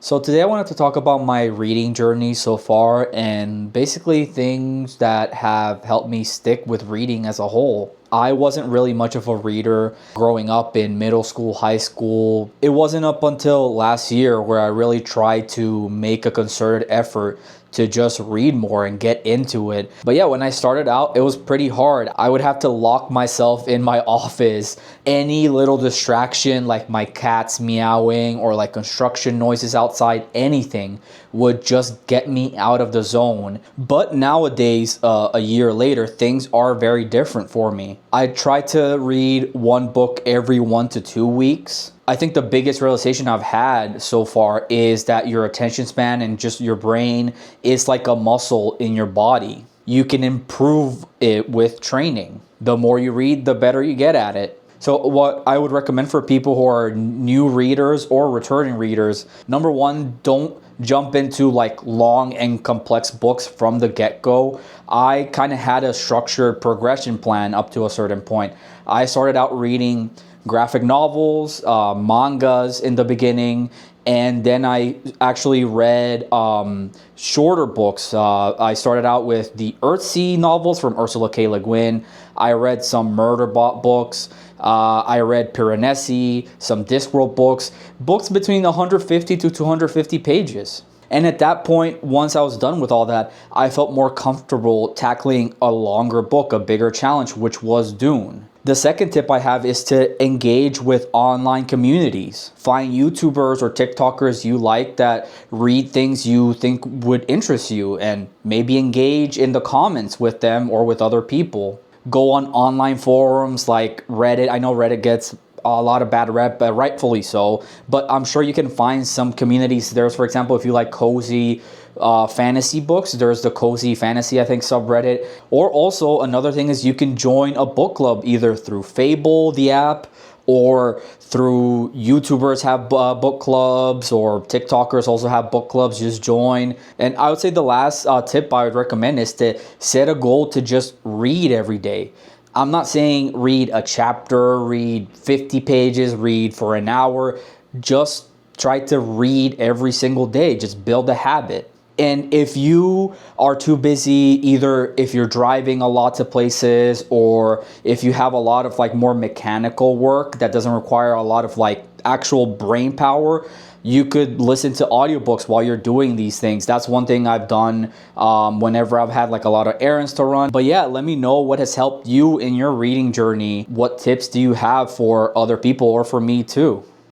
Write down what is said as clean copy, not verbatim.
So today I wanted to talk about my reading journey so far and basically things that have helped me stick with reading as a whole. I wasn't really much of a reader growing up in middle school, high school. It wasn't up until last year where I really tried to make a concerted effort to just read more and get into it. But yeah, when I started out, it was pretty hard. I would have to lock myself in my office. Any little distraction, like my cats meowing or like construction noises outside, anything would just get me out of the zone. But nowadays, a year later, things are very different for me. I try to read one book every 1 to 2 weeks. I think the biggest realization I've had so far is that your attention span and just your brain is like a muscle in your body. You can improve it with training. The more you read, the better you get at it. So what I would recommend for people who are new readers or returning readers, number one, don't jump into like long and complex books from the get-go. I kind of had a structured progression plan up to a certain point. I started out reading graphic novels, mangas in the beginning, and then I actually read shorter books. I started out with the Earthsea novels from Ursula K. Le Guin. I read some Murderbot books. I read Piranesi, some Discworld books between 150 to 250 pages. And at that point, once I was done with all that, I felt more comfortable tackling a longer book, a bigger challenge, which was Dune. The second tip I have is to engage with online communities. Find YouTubers or TikTokers you like that read things you think would interest you and maybe engage in the comments with them or with other people. Go on online forums like Reddit. I know Reddit gets a lot of bad rep, rightfully so, but I'm sure you can find some communities. There's, for example, if you like cozy fantasy books, there's the Cozy Fantasy, I think, subreddit. Or also another thing is you can join a book club either through Fable, the app, or through YouTubers have book clubs, or TikTokers also have book clubs. Just join. And I would say the last tip I would recommend is to set a goal to just read every day. I'm not saying read a chapter, read 50 pages, read for an hour. Just try to read every single day. Just build a habit. And if you are too busy, either if you're driving a lot to places or if you have a lot of like more mechanical work that doesn't require a lot of like actual brain power, you could listen to audiobooks while you're doing these things. That's one thing I've done whenever I've had like a lot of errands to run. But yeah, let me know what has helped you in your reading journey. What tips do you have for other people or for me too?